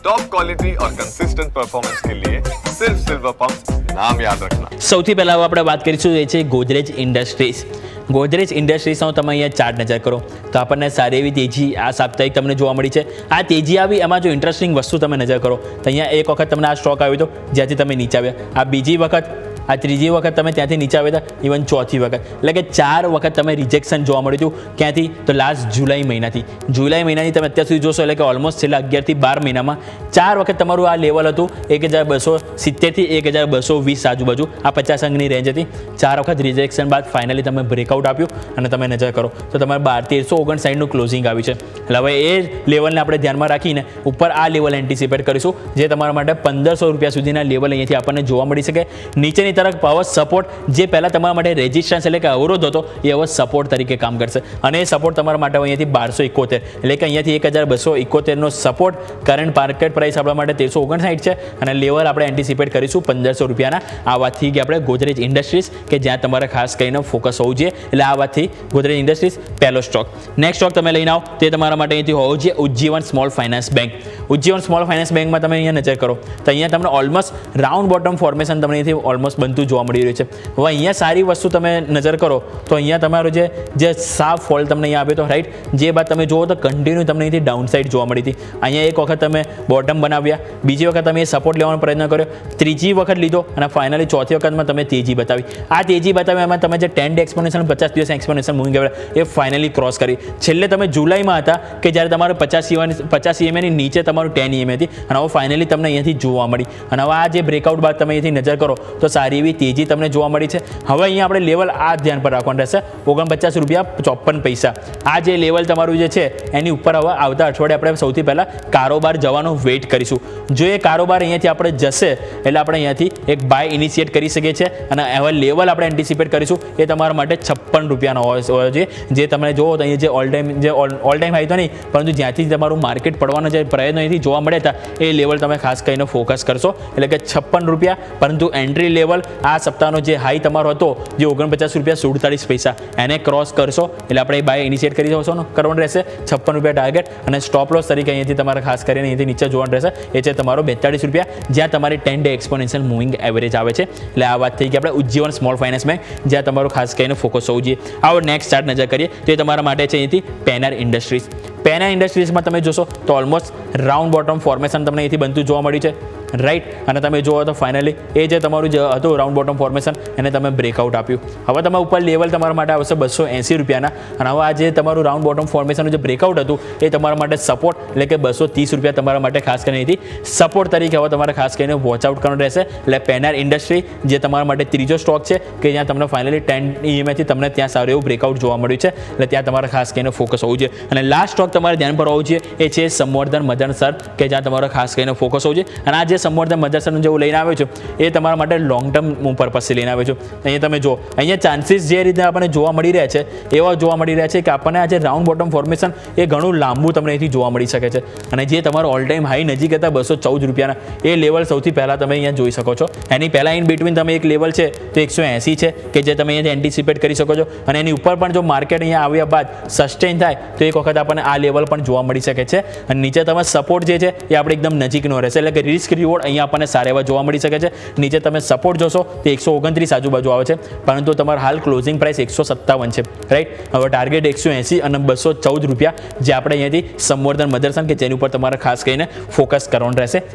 Top quality और consistent performance के लिए सिर्फ सिल्वर पंप नाम याद रखना। સૌથી પહેલાં આપણે વાત કરીશું એ છે ગોદરેજ ઇન્ડસ્ટ્રીઝ. ગોદરેજ ઇન્ડસ્ટ્રીઝનો તમે અહીંયા ચાર્ટ નજર કરો તો આપણને સારી એવી તેજી આ સાપ્તાહિક તમને જોવા મળી છે. આ તેજી આવી એમાં જો ઇન્ટરેસ્ટિંગ વસ્તુ તમે નજર કરો તો અહીંયા એક વખત તમને આ સ્ટોક આવ્યો હતો જ્યાંથી તમે નીચે આવ્યા, આ બીજી વખત, આ ત્રીજી વખત તમે ત્યાંથી નીચે આવ્યા હતા, ઇવન ચોથી વખત, એટલે કે 4 વખત તમે રિજેક્શન જોવા મળ્યું હતું. ક્યાંથી? તો લાસ્ટ જુલાઈ મહિનાથી તમે અત્યાર સુધી જોશો એટલે કે ઓલમોસ્ટ છેલ્લા 11 થી 12 મહિનામાં 4 વખત તમારું આ લેવલ હતું 1270 થી 1220 આજુબાજુ, આ 50 અંકની રેન્જ હતી. 4 વખત રિજેક્શન બાદ ફાઇનલી તમે બ્રેકઆઉટ આપ્યું અને તમે નજર કરો તો તમારે 1359નું ક્લોઝિંગ આવ્યું છે. એટલે હવે એ લેવલને આપણે ધ્યાનમાં રાખીને ઉપર આ લેવલ એન્ટિસિપેટ કરીશું જે તમારા માટે 1500 રૂપિયા સુધીના લેવલ અહીંયાથી આપણને જોવા મળી શકે. નીચેની તરફ પાવર સપોર્ટ જે પહેલાં તમારા માટે રેઝિસ્ટન્સ એટલે કે અવરોધ હતો એ હવે સપોર્ટ તરીકે કામ કરશે અને એ સપોર્ટ તમારા માટે અહીંયાથી 1271 એટલે કે અહીંયાથી 1271નો સપોર્ટ. કરંટ માર્કેટ પ્રાઇસ આપણા માટે 1359 છે અને લેવલ આપણે એન્ટિસિપેટ કરીશું 1500 રૂપિયાના. આ વાતથી કે આપણે ગોદરેજ ઇન્ડસ્ટ્રીઝ કે જ્યાં તમારે ખાસ કરીને ફોકસ હોવું જોઈએ. એટલે આ વાતથી ગોદરેજ ઇન્ડસ્ટ્રીઝ પહેલો સ્ટોક. નેક્સ્ટ સ્ટોક તમે લઈને આવો તે તમારા માટે અહીંથી હોવો જોઈએ Ujjivan small finance bank. Ujjivan small finance બેંકમાં તમે અહીંયા નજર કરો તો અહીંયા તમને ઓલમોસ્ટ રાઉન્ડ બોટમ ફોર્મેશન તમને અહીંથી ઓલમોસ્ટ બનતું જોવા મળી રહ્યું છે. હવે અહીંયા સારી વસ્તુ તમે નજર કરો તો અહીંયા તમારો જે સાફ ફોલ તમને અહીંયા આવ્યો હતો, રાઈટ, જે બાદ તમે જુઓ તો કન્ટિન્યુ તમને અહીંથી ડાઉન સાઇડ જોવા મળી હતી. અહીંયા એક વખત તમે બોટમ બનાવ્યા, બીજી વખત તમે સપોર્ટ લેવાનો પ્રયત્ન કર્યો, ત્રીજી વખત લીધો અને ફાઇનલી ચોથી વખતમાં તમે તેજી બતાવી. આ તેજી બતાવી એમાં તમે જે 10 ડે એક્સપોનેન્શિયલ 50 દિવસ એક્સપોનેન્શિયલ મૂવિંગ એવરેજ એ ફાઇનલી ક્રોસ કરી. છેલ્લે તમે જુલાઈમાં હતા કે જ્યારે તમારે 50 EMA ની નીચે તમારું 10 EMA હતી અને હવે ફાઇનલી તમને અહીંયાથી જોવા મળી. અને હવે આ જે બ્રેકઆઉટ બાદ તમે અહીંથી નજર કરો તો સારી એવી તેજી તમને જોવા મળી છે. હવે અહીંયા આપણે લેવલ આ ધ્યાન પર રાખવાનું રહેશે 49 રૂપિયા 54 પૈસા. આ જે લેવલ તમારું જે છે એની ઉપર હવે આવતા અઠવાડિયે આપણે સૌથી પહેલાં કારોબાર જવાનો વેઇટ કરીશું. જો એ કારોબાર અહીંયાથી આપણે જશે એટલે આપણે અહીંયાથી એક બાય ઇનિશિએટ કરી શકીએ છીએ અને હવે લેવલ આપણે એન્ટિસિપેટ કરીશું એ તમારા માટે 56 રૂપિયાનો હોવો જોઈએ. જે તમે જુઓ તો અહીંયા જે ઓલ ટાઈમ હાઈ તો નહીં પરંતુ જ્યાંથી તમારું માર્કેટ પડવાનો જે પ્રયત્નો અહીંથી જોવા મળ્યા હતા એ લેવલ તમે ખાસ કરીને ફોકસ કરશો. એટલે કે 56 રૂપિયા, પરંતુ એન્ટ્રી લેવલ આ સપ્તાહનો જે હાઈ તમારો હતો જે 49 રૂપિયા 47 પૈસા એને ક્રોસ કરશો એટલે આપણે બાય ઇનિશિએટ કરી દો કરવાનું રહેશે. 56 રૂપિયા ટાર્ગેટ અને સ્ટોપ લોસ તરીકે અહીંયાથી તમારે ખાસ કરીને અહીંથી નીચે જોવાનું રહેશે એ છે તમારો 42 રૂપિયા જ્યાં તમારી 10 ડે એક્સપોનેન્શિયલ મૂવિંગ એવરેજ આવે છે. એટલે આ વાત થઈ કે આપણે ઉજ્જીવન સ્મોલ ફાઇનાન્સ બેંક જ્યાં તમારું ખાસ કરીને ફોકસ હોવું જોઈએ. આવો નેક્સ્ટ ચાર્ટ નજર કરીએ તો એ તમારા માટે છે અહીંથી પેનર ઇન્ડસ્ટ્રીઝ. પેનર ઇન્ડસ્ટ્રીઝમાં તમે જોશો તો ઓલમોસ્ટ રાઉન્ડ બોટમ ફોર્મેશન તમને અહીંથી બનતું જોવા મળ્યું છે, રાઈટ. અને તમે જુઓ તો ફાઇનલી એ જે તમારું જે હતું રાઉન્ડ બોટમ ફોર્મેશન એને તમે બ્રેકઆઉટ આપ્યું. હવે તમે ઉપર લેવલ તમારા માટે આવશે 280 રૂપિયાના અને હવે આ જે તમારું રાઉન્ડ બોટમ ફોર્મેશનનું જે બ્રેકઆઉટ હતું એ તમારા માટે સપોર્ટ એટલે કે 230 રૂપિયા તમારા માટે ખાસ કરીને અહીંથી સપોર્ટ તરીકે હવે તમારે ખાસ કરીને વોચ આઉટ કરવાનું રહેશે. એટલે પેનર ઇન્ડસ્ટ્રી જે તમારા માટે ત્રીજો સ્ટોક છે કે જ્યાં તમને ફાઇનલી 10 EMAથી તમને ત્યાં સારું એવું બ્રેકઆઉટ જોવા મળ્યું છે. એટલે ત્યાં તમારે ખાસ કરીને ફોકસ હોવું જોઈએ. અને લાસ્ટ સ્ટોક તમારે ધ્યાન પર હોવું જોઈએ એ છે સંવર્ધન મદરસર કે જ્યાં તમારે ખાસ કરીને ફોકસ હોવું જોઈએ. અને આ જે સંવર્ધન મદરસરનું જેવું લઈને આવ્યો છું એ તમારા માટે લોંગ ટર્મ પર્પઝથી લઈને આવ્યો છું. અહીંયા તમે જો અહીંયા ચાન્સીસ જે રીતે આપણને જોવા મળી રહ્યા છે એવા જોવા મળી રહ્યા છે કે આપણને આ જે રાઉન્ડ બોટમ ફોર્મેશન એ ઘણું લાંબુ તમને અહીંથી જોવા મળી શકે છે. અને જે તમારો ઓલ ટાઈમ હાઈ નજીક હતા 214 રૂપિયાના એ લેવલ સૌથી પહેલાં તમે અહીંયા જોઈ શકો છો. એની પહેલાં ઇન બિટવીન તમે એક લેવલ છે તો 180 છે કે જે તમે અહીંયાથી એન્ટિસિપેટ કરી શકો છો. અને એની ઉપર પણ જો માર્કેટ અહીંયા આવ્યા બાદ સસ્ટેન થાય તો એક વખત આપણને આ લેવલ પણ જોવા મળી શકે છે. અને નીચે તમે સપોર્ટ જે છે એ આપણે એકદમ નજીકનો રહેશે એટલે કે રિસ્ક રિવોર્ડ અહીંયા આપણને સારા એવા જોવા મળી શકે છે. નીચે તમે સપોર્ટ જોશો તો 129 આજુબાજુ આવે છે પરંતુ તમારો હાલ ક્લોઝિંગ પ્રાઇસ 157 છે, રાઈટ. હવે ટાર્ગેટ 180 અને 214 રૂપિયા જે આપણે અહીંયાથી સંવર્ધન મદરસન કે જેની ઉપર તમારે ખાસ કરીને ફોકસ કરવાનું રહેશે.